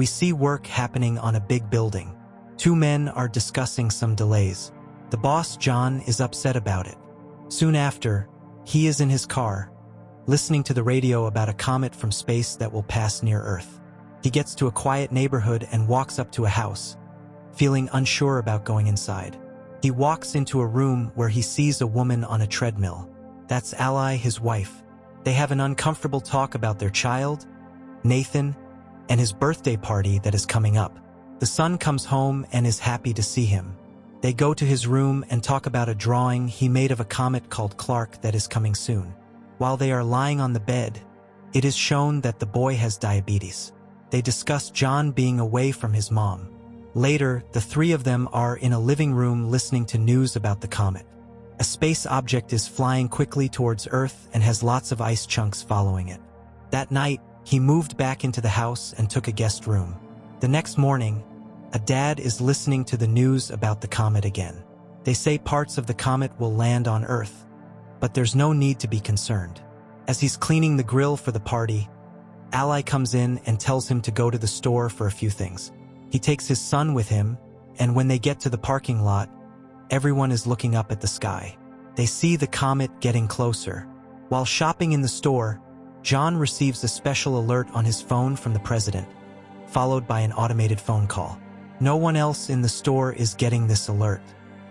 We see work happening on a big building. Two men are discussing some delays. The boss, John, is upset about it. Soon after, he is in his car, listening to the radio about a comet from space that will pass near Earth. He gets to a quiet neighborhood and walks up to a house, feeling unsure about going inside. He walks into a room where he sees a woman on a treadmill. That's Ally, his wife. They have an uncomfortable talk about their child, Nathan, and his birthday party that is coming up. The son comes home and is happy to see him. They go to his room and talk about a drawing he made of a comet called Clark that is coming soon. While they are lying on the bed, it is shown that the boy has diabetes. They discuss John being away from his mom. Later, the three of them are in a living room listening to news about the comet. A space object is flying quickly towards Earth and has lots of ice chunks following it. That night, he moved back into the house and took a guest room. The next morning, a dad is listening to the news about the comet again. They say parts of the comet will land on Earth, but there's no need to be concerned. As he's cleaning the grill for the party, Ally comes in and tells him to go to the store for a few things. He takes his son with him, and when they get to the parking lot, everyone is looking up at the sky. They see the comet getting closer. While shopping in the store, John receives a special alert on his phone from the president, followed by an automated phone call. No one else in the store is getting this alert.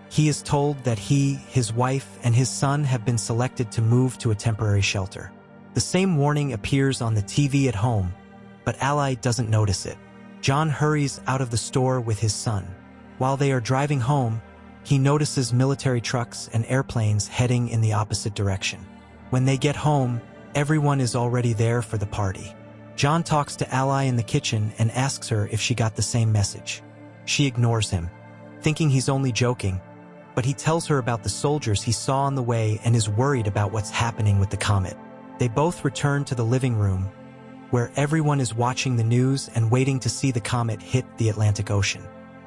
He is told that he, his wife, and his son have been selected to move to a temporary shelter. The same warning appears on the TV at home, but Ally doesn't notice it. John hurries out of the store with his son. While they are driving home, he notices military trucks and airplanes heading in the opposite direction. When they get home, everyone is already there for the party. John talks to Ally in the kitchen and asks her if she got the same message. She ignores him, thinking he's only joking, but he tells her about the soldiers he saw on the way and is worried about what's happening with the comet. They both return to the living room, where everyone is watching the news and waiting to see the comet hit the Atlantic Ocean.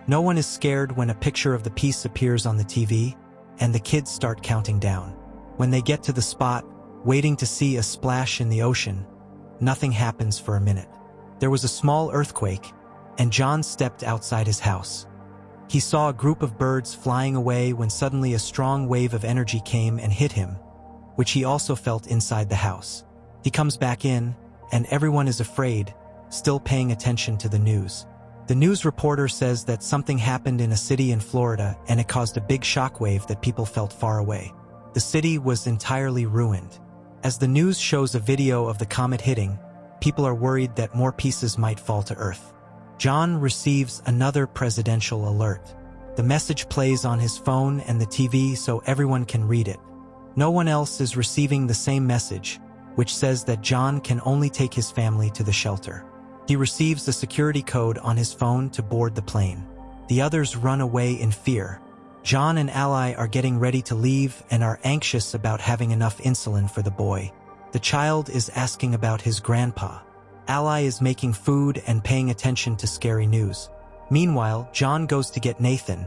No one is scared when a picture of the piece appears on the TV, and the kids start counting down. When they get to the spot, waiting to see a splash in the ocean, nothing happens for a minute. There was a small earthquake, and John stepped outside his house. He saw a group of birds flying away when suddenly a strong wave of energy came and hit him, which he also felt inside the house. He comes back in, and everyone is afraid, still paying attention to the news. The news reporter says that something happened in a city in Florida and it caused a big shockwave that people felt far away. The city was entirely ruined. As the news shows a video of the comet hitting, people are worried that more pieces might fall to Earth. John receives another presidential alert. The message plays on his phone and the TV so everyone can read it. No one else is receiving the same message, which says that John can only take his family to the shelter. He receives the security code on his phone to board the plane. The others run away in fear. John and Ally are getting ready to leave and are anxious about having enough insulin for the boy. The child is asking about his grandpa. Ally is making food and paying attention to scary news. Meanwhile, John goes to get Nathan,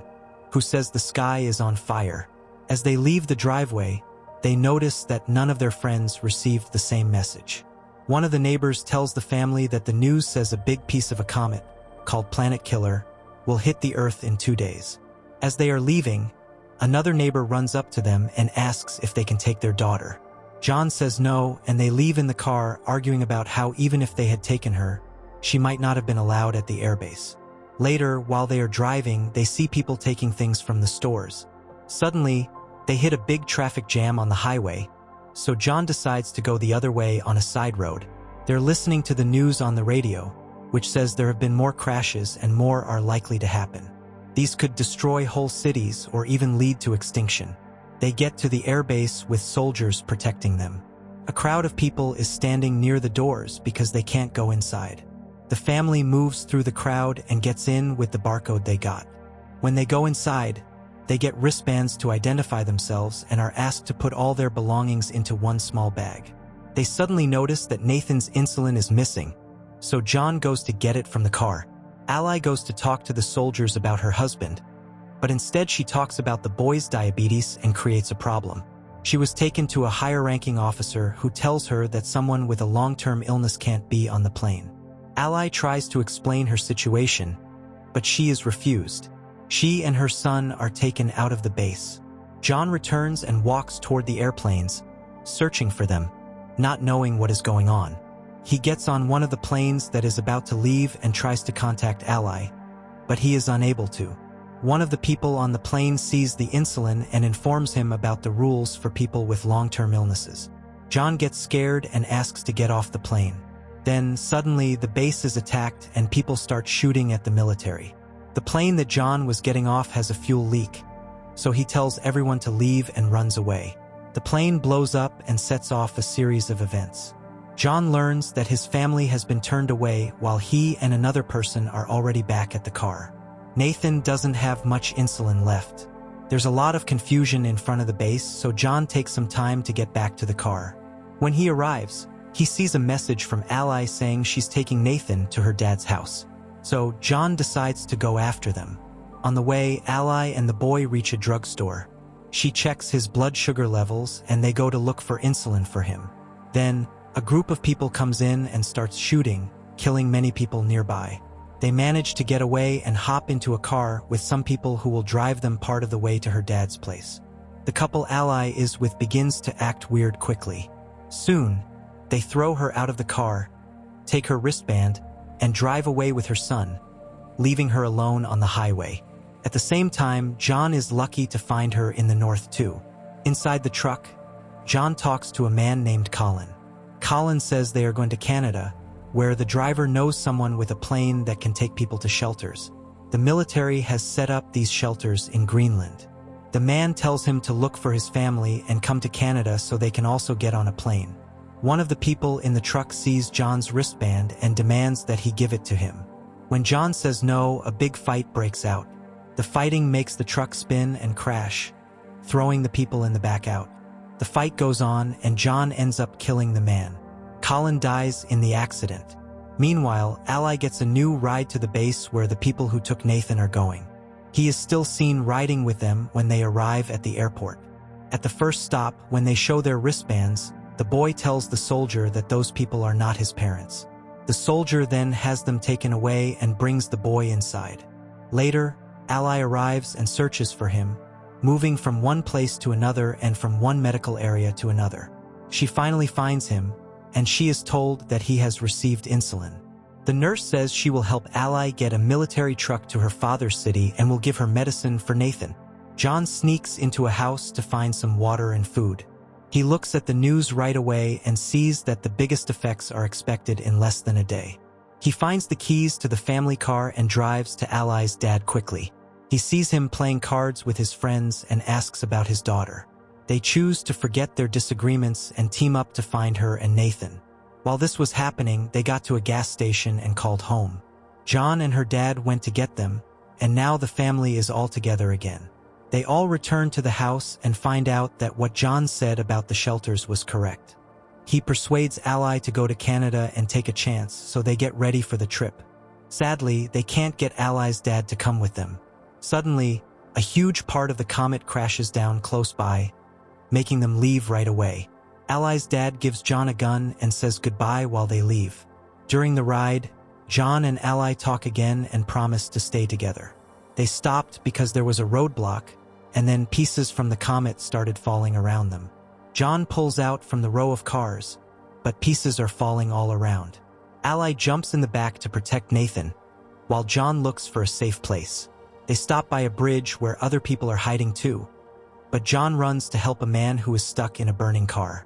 who says the sky is on fire. As they leave the driveway, they notice that none of their friends received the same message. One of the neighbors tells the family that the news says a big piece of a comet, called Planet Killer, will hit the Earth in 2 days. As they are leaving, another neighbor runs up to them and asks if they can take their daughter. John says no, and they leave in the car arguing about how even if they had taken her, she might not have been allowed at the airbase. Later, while they are driving, they see people taking things from the stores. Suddenly, they hit a big traffic jam on the highway, so John decides to go the other way on a side road. They're listening to the news on the radio, which says there have been more crashes and more are likely to happen. These could destroy whole cities or even lead to extinction. They get to the airbase with soldiers protecting them. A crowd of people is standing near the doors because they can't go inside. The family moves through the crowd and gets in with the barcode they got. When they go inside, they get wristbands to identify themselves and are asked to put all their belongings into one small bag. They suddenly notice that Nathan's insulin is missing, so John goes to get it from the car. Ally goes to talk to the soldiers about her husband, but instead she talks about the boy's diabetes and creates a problem. She was taken to a higher-ranking officer who tells her that someone with a long-term illness can't be on the plane. Ally tries to explain her situation, but she is refused. She and her son are taken out of the base. John returns and walks toward the airplanes, searching for them, not knowing what is going on. He gets on one of the planes that is about to leave and tries to contact Ally, but he is unable to. One of the people on the plane sees the insulin and informs him about the rules for people with long-term illnesses. John gets scared and asks to get off the plane. Then, suddenly, the base is attacked and people start shooting at the military. The plane that John was getting off has a fuel leak, so he tells everyone to leave and runs away. The plane blows up and sets off a series of events. John learns that his family has been turned away while he and another person are already back at the car. Nathan doesn't have much insulin left. There's a lot of confusion in front of the base, so John takes some time to get back to the car. When he arrives, he sees a message from Ally saying she's taking Nathan to her dad's house. So John decides to go after them. On the way, Ally and the boy reach a drugstore. She checks his blood sugar levels and they go to look for insulin for him. Then, a group of people comes in and starts shooting, killing many people nearby. They manage to get away and hop into a car with some people who will drive them part of the way to her dad's place. The couple Ally is with begins to act weird quickly. Soon, they throw her out of the car, take her wristband, and drive away with her son, leaving her alone on the highway. At the same time, John is lucky to find her in the north too. Inside the truck, John talks to a man named Colin. Colin says they are going to Canada, where the driver knows someone with a plane that can take people to shelters. The military has set up these shelters in Greenland. The man tells him to look for his family and come to Canada so they can also get on a plane. One of the people in the truck sees John's wristband and demands that he give it to him. When John says no, a big fight breaks out. The fighting makes the truck spin and crash, throwing the people in the back out. The fight goes on and John ends up killing the man. Colin dies in the accident. Meanwhile, Ally gets a new ride to the base where the people who took Nathan are going. He is still seen riding with them when they arrive at the airport. At the first stop, when they show their wristbands, the boy tells the soldier that those people are not his parents. The soldier then has them taken away and brings the boy inside. Later, Ally arrives and searches for him, moving from one place to another and from one medical area to another. She finally finds him, and she is told that he has received insulin. The nurse says she will help Ally get a military truck to her father's city and will give her medicine for Nathan. John sneaks into a house to find some water and food. He looks at the news right away and sees that the biggest effects are expected in less than a day. He finds the keys to the family car and drives to Ally's dad quickly. He sees him playing cards with his friends and asks about his daughter. They choose to forget their disagreements and team up to find her and Nathan. While this was happening, they got to a gas station and called home. John and her dad went to get them, and now the family is all together again. They all return to the house and find out that what John said about the shelters was correct. He persuades Ally to go to Canada and take a chance, so they get ready for the trip. Sadly, they can't get Ally's dad to come with them. Suddenly, a huge part of the Comet crashes down close by, making them leave right away. Ally's dad gives John a gun and says goodbye while they leave. During the ride, John and Ally talk again and promise to stay together. They stopped because there was a roadblock, and then pieces from the Comet started falling around them. John pulls out from the row of cars, but pieces are falling all around. Ally jumps in the back to protect Nathan, while John looks for a safe place. They stop by a bridge where other people are hiding too, but John runs to help a man who is stuck in a burning car.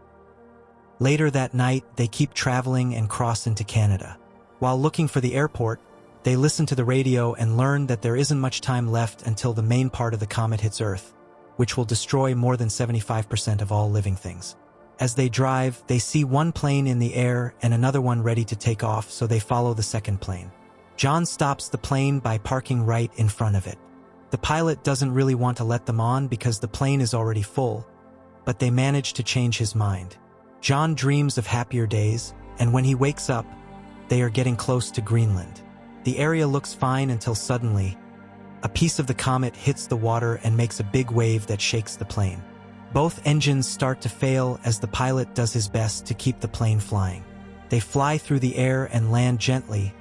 Later that night, they keep traveling and cross into Canada. While looking for the airport, they listen to the radio and learn that there isn't much time left until the main part of the comet hits Earth, which will destroy more than 75% of all living things. As they drive, they see one plane in the air and another one ready to take off, so they follow the second plane. John stops the plane by parking right in front of it. The pilot doesn't really want to let them on because the plane is already full, but they manage to change his mind. John dreams of happier days, and when he wakes up, they are getting close to Greenland. The area looks fine until suddenly, a piece of the comet hits the water and makes a big wave that shakes the plane. Both engines start to fail as the pilot does his best to keep the plane flying. They fly through the air and land gently,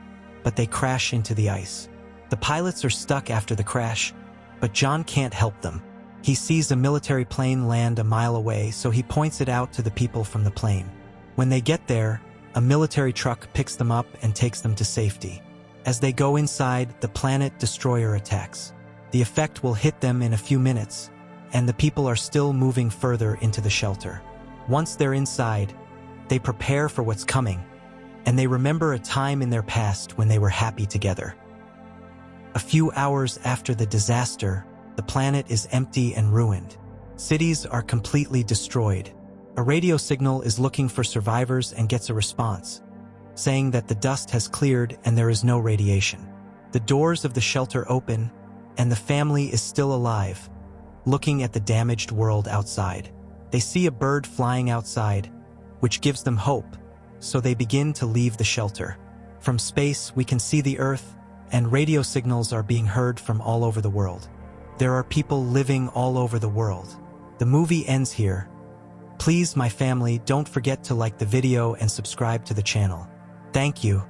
but they crash into the ice. The pilots are stuck after the crash, but John can't help them. He sees a military plane land a mile away, so he points it out to the people from the plane. When they get there, a military truck picks them up and takes them to safety. As they go inside, the planet destroyer attacks. The effect will hit them in a few minutes, and the people are still moving further into the shelter. Once they're inside, they prepare for what's coming, and they remember a time in their past when they were happy together. A few hours after the disaster, the planet is empty and ruined. Cities are completely destroyed. A radio signal is looking for survivors and gets a response, saying that the dust has cleared and there is no radiation. The doors of the shelter open, and the family is still alive, looking at the damaged world outside. They see a bird flying outside, which gives them hope, so they begin to leave the shelter. From space, we can see the Earth, and radio signals are being heard from all over the world. There are people living all over the world. The movie ends here. Please, my family, don't forget to like the video and subscribe to the channel. Thank you.